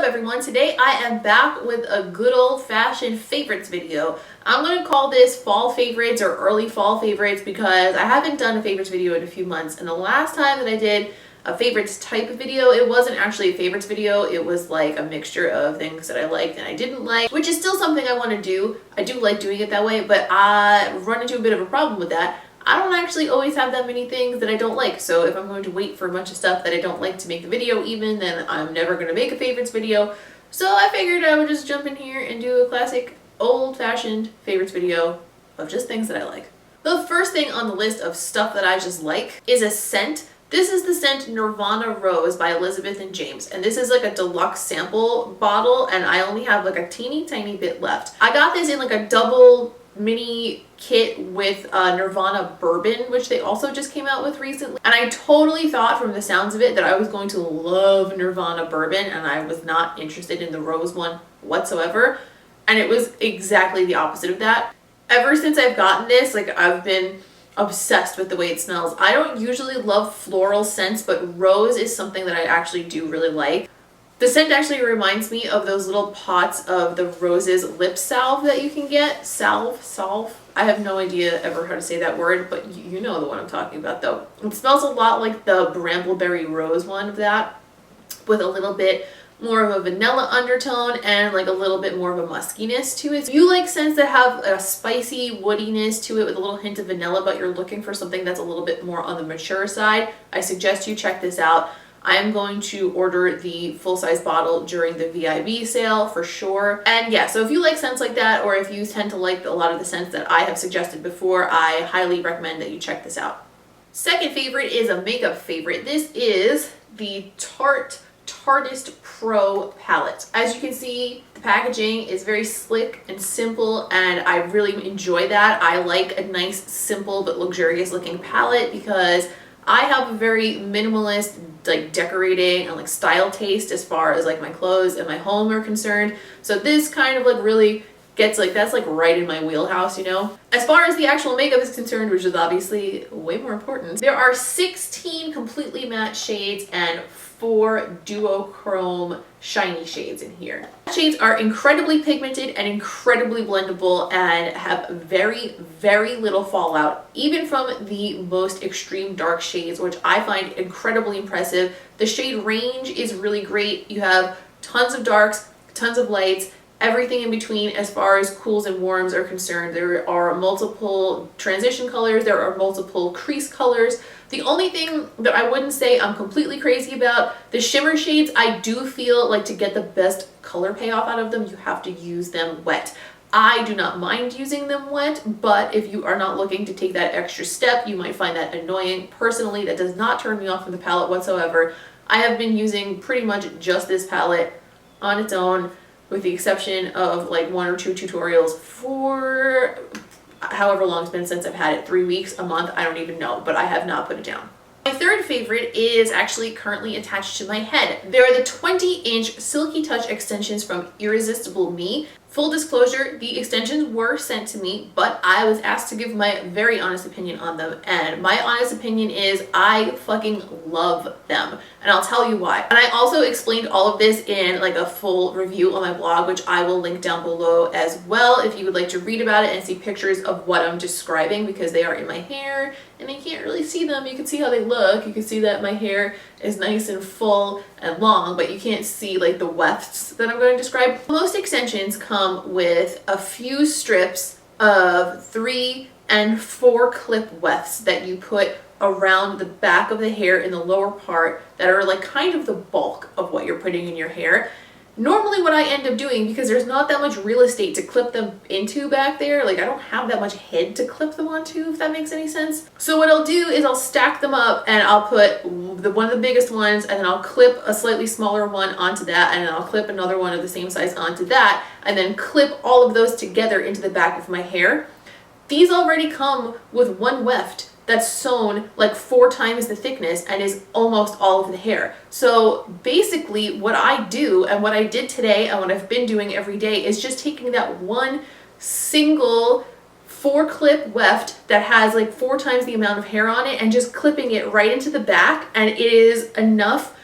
everyone? Today I am back with a good old-fashioned favorites video. I'm going to call this fall favorites or early fall favorites because I haven't done a favorites video in a few months, and the last time that I did a favorites type of video, it wasn't actually a favorites video. It was like a mixture of things that I liked and I didn't like, which is still something I want to do. I do like doing it that way, but I run into a bit of a problem with that. I don't actually always have that many things that I don't like, so if I'm going to wait for a bunch of stuff that I don't like to make the video even, then I'm never going to make a favorites video. So I figured I would just jump in here and do a classic old-fashioned favorites video of just things that I like. The first thing on the list of stuff that I just like is a scent. This is the scent Nirvana Rose by Elizabeth and James, and this is like a deluxe sample bottle, and I only have like a teeny tiny bit left. I got this in like a double mini kit with Nirvana Bourbon, which they also just came out with recently, and I totally thought from the sounds of it that I was going to love Nirvana Bourbon, and I was not interested in the Rose one whatsoever, and it was exactly the opposite of that. Ever since I've gotten this, like, I've been obsessed with the way it smells. I don't usually love floral scents, but rose is something that I actually do really like. The scent actually reminds me of those little pots of the Roses lip salve that you can get. Salve? I have no idea ever how to say that word, but you know the one I'm talking about though. It smells a lot like the Brambleberry Rose one of that, with a little bit more of a vanilla undertone and like a little bit more of a muskiness to it. If you like scents that have a spicy woodiness to it with a little hint of vanilla, but you're looking for something that's a little bit more on the mature side, I suggest you check this out. I am going to order the full-size bottle during the VIB sale for sure. And yeah, so if you like scents like that, or if you tend to like a lot of the scents that I have suggested before, I highly recommend that you check this out. Second favorite is a makeup favorite. This is the Tarte Tartist Pro palette. As you can see, the packaging is very slick and simple, and I really enjoy that. I like a nice, simple but luxurious looking palette because I have a very minimalist, like, decorating and like style taste as far as like my clothes and my home are concerned. So this kind of like really gets like, that's like right in my wheelhouse, you know? As far as the actual makeup is concerned, which is obviously way more important, there are 16 completely matte shades and 4 duochrome shiny shades in here. Shades are incredibly pigmented and incredibly blendable and have very, very little fallout, even from the most extreme dark shades, which I find incredibly impressive. The shade range is really great. You have tons of darks, tons of lights, everything in between as far as cools and warms are concerned. There are multiple transition colors, there are multiple crease colors. The only thing that I wouldn't say I'm completely crazy about, the shimmer shades, I do feel like to get the best color payoff out of them, you have to use them wet. I do not mind using them wet, but if you are not looking to take that extra step, you might find that annoying. Personally, that does not turn me off from the palette whatsoever. I have been using pretty much just this palette on its own, with the exception of like 1 or 2 tutorials for however long it's been since I've had it, 3 weeks, a month, I don't even know, but I have not put it down. My third favorite is actually currently attached to my head. They are the 20-inch Silky Touch extensions from Irresistible Me. Full disclosure, the extensions were sent to me, but I was asked to give my very honest opinion on them, and my honest opinion is I fucking love them, and I'll tell you why. And I also explained all of this in like a full review on my blog, which I will link down below as well if you would like to read about it and see pictures of what I'm describing, because they are in my hair and you can't really see them. You can see how they look. You can see that my hair is nice and full and long, but you can't see like the wefts that I'm going to describe. Most extensions come with a few strips of 3 and 4 clip wefts that you put around the back of the hair in the lower part that are like kind of the bulk of what you're putting in your hair. Normally what I end up doing, because there's not that much real estate to clip them into back there, like I don't have that much head to clip them onto, if that makes any sense. So what I'll do is I'll stack them up and I'll put one of the biggest ones, and then I'll clip a slightly smaller one onto that, and then I'll clip another one of the same size onto that, and then clip all of those together into the back of my hair. These already come with one weft that's sewn like 4 times the thickness and is almost all of the hair. So basically what I do, and what I did today and what I've been doing every day, is just taking that one single 4 clip weft that has like 4 times the amount of hair on it and just clipping it right into the back, and it is enough.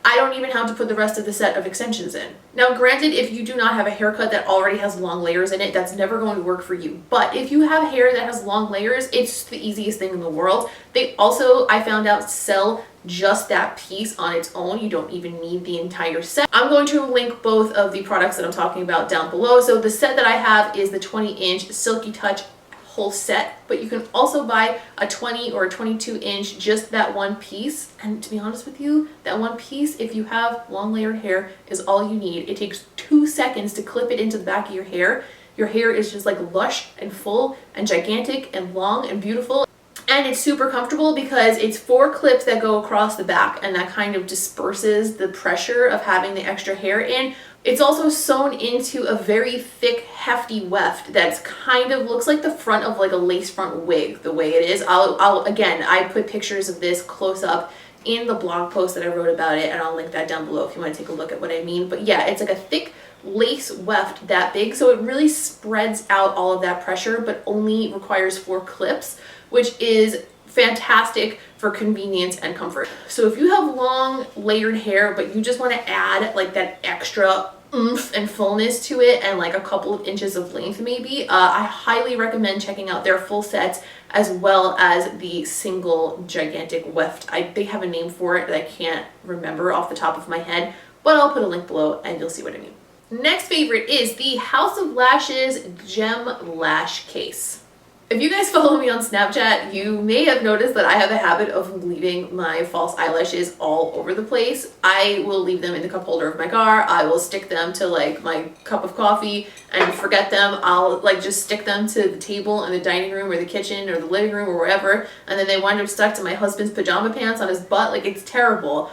I don't even have to put the rest of the set of extensions in. Now granted, if you do not have a haircut that already has long layers in it, that's never going to work for you. But if you have hair that has long layers, it's the easiest thing in the world. They also, I found out, sell just that piece on its own. You don't even need the entire set. I'm going to link both of the products that I'm talking about down below. So the set that I have is the 20-inch Silky Touch whole set, but you can also buy a 20 or a 22-inch, just that one piece. And to be honest with you, that one piece, if you have long layered hair, is all you need. It takes 2 seconds to clip it into the back of your hair. Your hair is just like lush and full and gigantic and long and beautiful. And it's super comfortable because it's 4 clips that go across the back, and that kind of disperses the pressure of having the extra hair in. It's also sewn into a very thick, hefty weft that's kind of looks like the front of like a lace front wig, the way it is. Again, I put pictures of this close up in the blog post that I wrote about it, and I'll link that down below if you want to take a look at what I mean. But yeah, it's like a thick lace weft that big, so it really spreads out all of that pressure, but only requires 4 clips, which is fantastic for convenience and comfort. So if you have long layered hair, but you just want to add like that extra oomph and fullness to it and like a couple of inches of length maybe, I highly recommend checking out their full sets as well as the single gigantic weft. They have a name for it that I can't remember off the top of my head, but I'll put a link below and you'll see what I mean. Next favorite is the House of Lashes Gem Lash Case. If you guys follow me on Snapchat, you may have noticed that I have a habit of leaving my false eyelashes all over the place. I will leave them in the cup holder of my car. I will stick them to like my cup of coffee and forget them. I'll like just stick them to the table in the dining room or the kitchen or the living room or wherever, and then they wind up stuck to my husband's pajama pants on his butt. Like, it's terrible.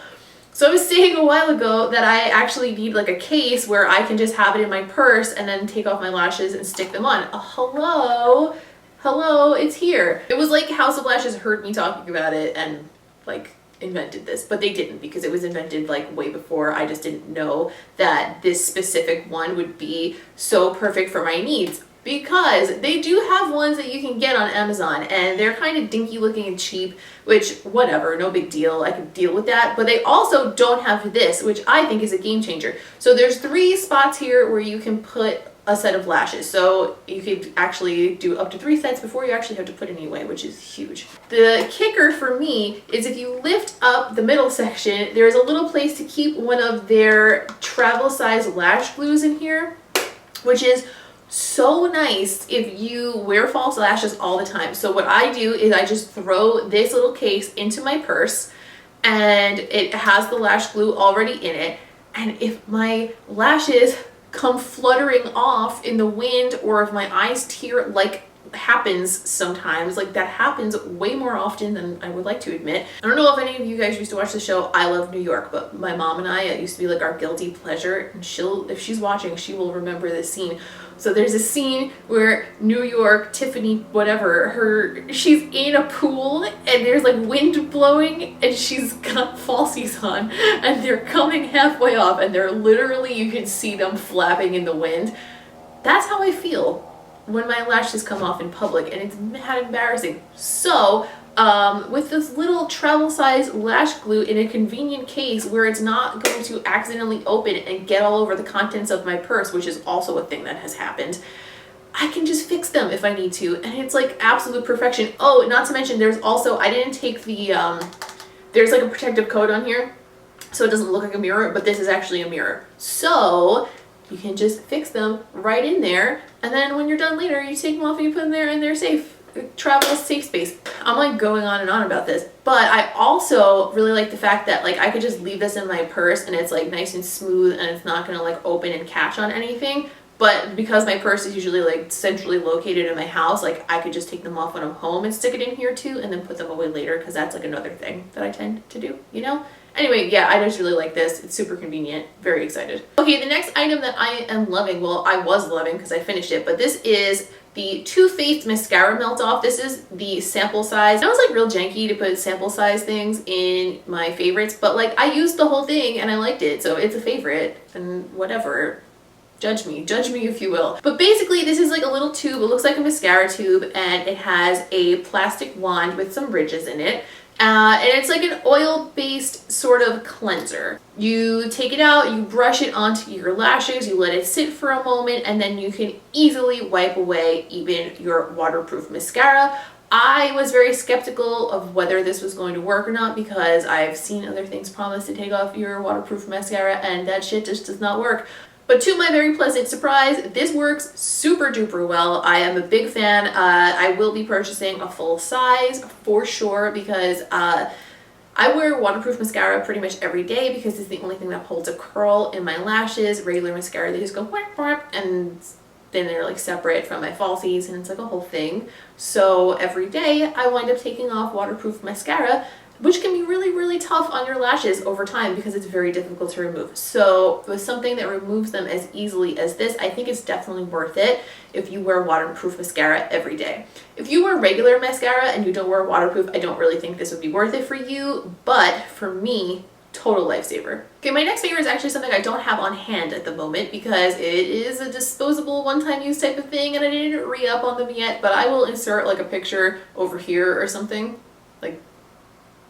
So I was saying a while ago that I actually need like a case where I can just have it in my purse and then take off my lashes and stick them on. Hello, it's here. It was like House of Lashes heard me talking about it and like invented this, but they didn't, because it was invented like way before. I just didn't know that this specific one would be so perfect for my needs, because they do have ones that you can get on Amazon and they're kind of dinky looking and cheap, which whatever, no big deal. I can deal with that. But they also don't have this, which I think is a game changer. So there's 3 spots here where you can put a set of lashes, so you could actually do up to 3 sets before you actually have to put any away, which is huge. The kicker for me is if you lift up the middle section, there's a little place to keep one of their travel size lash glues in here, which is so nice if you wear false lashes all the time. So what I do is I just throw this little case into my purse, and it has the lash glue already in it, and if my lashes come fluttering off in the wind, or if my eyes tear, like happens sometimes, like that happens way more often than I would like to admit. I don't know if any of you guys used to watch the show I Love New York, but my mom and I, it used to be like our guilty pleasure, and if she's watching, she will remember this scene. So there's a scene where New York, Tiffany, whatever, she's in a pool and there's like wind blowing and she's got falsies on and they're coming halfway off and they're literally, you can see them flapping in the wind. That's how I feel when my lashes come off in public, and it's mad embarrassing. So with this little travel size lash glue in a convenient case where it's not going to accidentally open and get all over the contents of my purse, which is also a thing that has happened, I can just fix them if I need to, and it's like absolute perfection. Oh, not to mention there's also, I didn't take the, there's like a protective coat on here, so it doesn't look like a mirror, but this is actually a mirror. So you can just fix them right in there, and then when you're done later, you take them off and you put them there and they're safe. Travel safe space. I'm like going on and on about this, but I also really like the fact that like I could just leave this in my purse and it's like nice and smooth and it's not gonna like open and catch on anything. But because my purse is usually like centrally located in my house, like I could just take them off when I'm home and stick it in here too, and then put them away later, because that's like another thing that I tend to do, you know? Anyway, yeah, I just really like this. It's super convenient. Very excited. Okay, the next item that I am loving, well, I was loving because I finished it, but this is the Too Faced Mascara Melt Off. This is the sample size. I was like real janky to put sample size things in my favorites, but like I used the whole thing and I liked it, so it's a favorite, and whatever. Judge me if you will. But basically this is like a little tube. It looks like a mascara tube, and it has a plastic wand with some ridges in it. And it's like an oil-based sort of cleanser. You take it out, you brush it onto your lashes, you let it sit for a moment, and then you can easily wipe away even your waterproof mascara. I was very skeptical of whether this was going to work or not because I've seen other things promise to take off your waterproof mascara and that shit just does not work. But to my very pleasant surprise, this works super duper well. I am a big fan. I will be purchasing a full size for sure because I wear waterproof mascara pretty much every day because it's the only thing that holds a curl in my lashes. Regular mascara, they just go whack, whack, and then they're like separate from my falsies and it's like a whole thing. So every day I wind up taking off waterproof mascara, which can be really, really tough on your lashes over time because it's very difficult to remove. So with something that removes them as easily as this, I think it's definitely worth it if you wear waterproof mascara every day. If you wear regular mascara and you don't wear waterproof, I don't really think this would be worth it for you, but for me, total lifesaver. Okay, my next favorite is actually something I don't have on hand at the moment because it is a disposable one-time use type of thing and I didn't re-up on them yet, but I will insert like a picture over here or something, like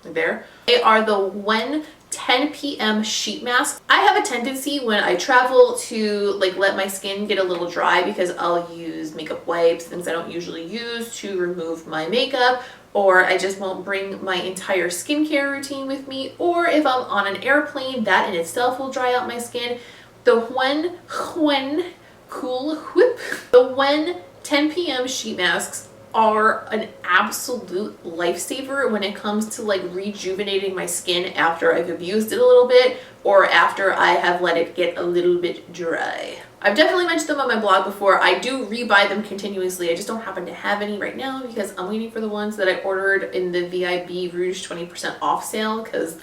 there. They are the When 10 p.m. sheet mask. I have a tendency when I travel to like let my skin get a little dry because I'll use makeup wipes, things I don't usually use to remove my makeup, or I just won't bring my entire skincare routine with me, or if I'm on an airplane, that in itself will dry out my skin. The When Cool Whip, the When 10 p.m. sheet masks are an absolute lifesaver when it comes to like rejuvenating my skin after I've abused it a little bit or after I have let it get a little bit dry. I've definitely mentioned them on my blog before. I do rebuy them continuously. I just don't happen to have any right now because I'm waiting for the ones that I ordered in the VIB Rouge 20% off sale because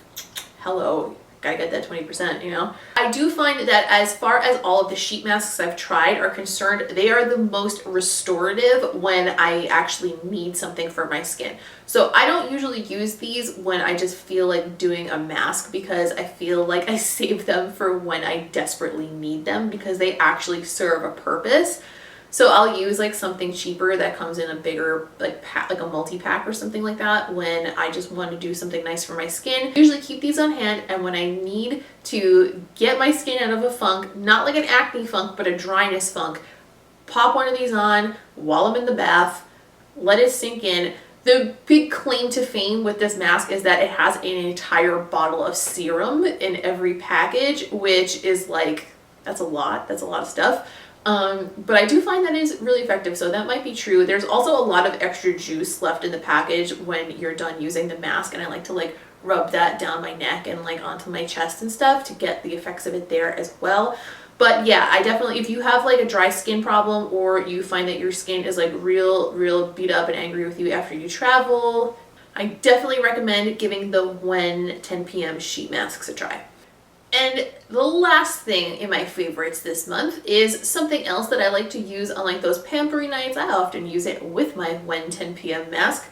hello, gotta get that 20%, you know? I do find that as far as all of the sheet masks I've tried are concerned, they are the most restorative when I actually need something for my skin. So I don't usually use these when I just feel like doing a mask because I feel like I save them for when I desperately need them because they actually serve a purpose. So I'll use like something cheaper that comes in a bigger like pack, like a multi-pack or something like that when I just want to do something nice for my skin. Usually keep these on hand, and when I need to get my skin out of a funk, not like an acne funk, but a dryness funk, pop one of these on while I'm in the bath, let it sink in. The big claim to fame with this mask is that it has an entire bottle of serum in every package, which is like, that's a lot of stuff. But I do find that is really effective, so that might be true. There's also a lot of extra juice left in the package when you're done using the mask, and I like to like rub that down my neck and like onto my chest and stuff to get the effects of it there as well. But yeah, I definitely, if you have like a dry skin problem or you find that your skin is like real beat up and angry with you after you travel, I definitely recommend giving the When 10 p.m. sheet masks a try. And the last thing in my favorites this month is something else that I like to use on like those pampery nights. I often use it with my When 10 p.m. mask.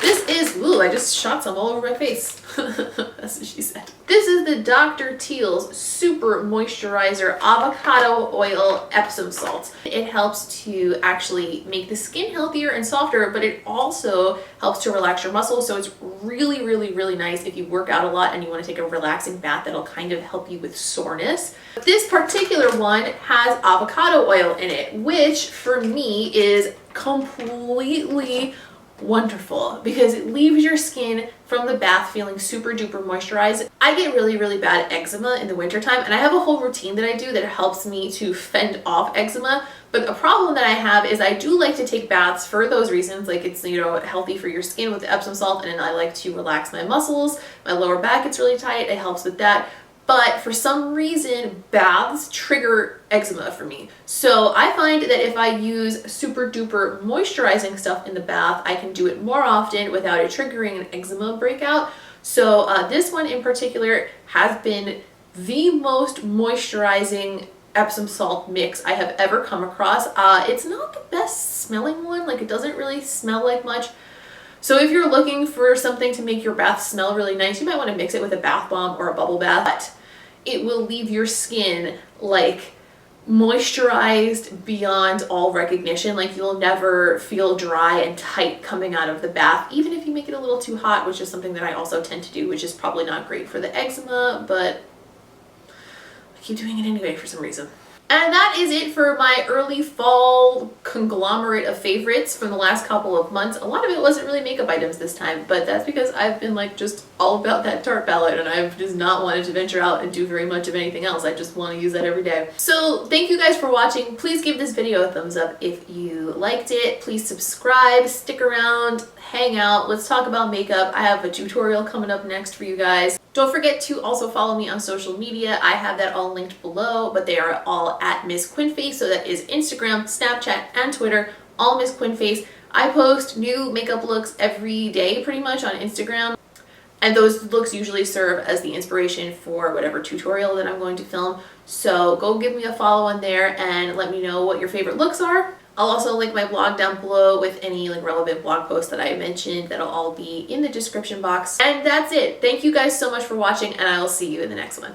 This is, ooh, I just shot some all over my face. That's what she said. This is the Dr. Teal's Super Moisturizer Avocado Oil Epsom Salt. It helps to actually make the skin healthier and softer, but it also helps to relax your muscles. So it's really nice if you work out a lot and you want to take a relaxing bath that'll kind of help you with soreness. This particular one has avocado oil in it, which for me is completely wonderful because it leaves your skin from the bath feeling super duper moisturized. I get really bad eczema in the wintertime, and I have a whole routine that I do that helps me to fend off eczema. But a problem that I have is I do like to take baths for those reasons, like it's, you know, healthy for your skin with the Epsom salt, and I like to relax my muscles. My lower back gets really tight, it helps with that. But for some reason, baths trigger eczema for me. So I find that if I use super duper moisturizing stuff in the bath, I can do it more often without it triggering an eczema breakout. So this one in particular has been the most moisturizing Epsom salt mix I have ever come across. It's not the best smelling one, like it doesn't really smell like much. So if you're looking for something to make your bath smell really nice, you might want to mix it with a bath bomb or a bubble bath. But it will leave your skin like moisturized beyond all recognition. Like, you'll never feel dry and tight coming out of the bath, even if you make it a little too hot, which is something that I also tend to do, which is probably not great for the eczema, but I keep doing it anyway for some reason. And that is it for my early fall conglomerate of favorites from the last couple of months. A lot of it wasn't really makeup items this time, but that's because I've been like just all about that Tarte palette, and I've just not wanted to venture out and do very much of anything else. I just want to use that every day. So thank you guys for watching. Please give this video a thumbs up if you liked it. Please subscribe, stick around, hang out. Let's talk about makeup. I have a tutorial coming up next for you guys. Don't forget to also follow me on social media. I have that all linked below, but they are all at Miss QuinnFace. So that is Instagram, Snapchat, and Twitter, all Miss QuinnFace. I post new makeup looks every day pretty much on Instagram. And those looks usually serve as the inspiration for whatever tutorial that I'm going to film. So go give me a follow on there and let me know what your favorite looks are. I'll also link my blog down below with any like relevant blog posts that I mentioned. That'll all be in the description box. And that's it. Thank you guys so much for watching, and I will see you in the next one.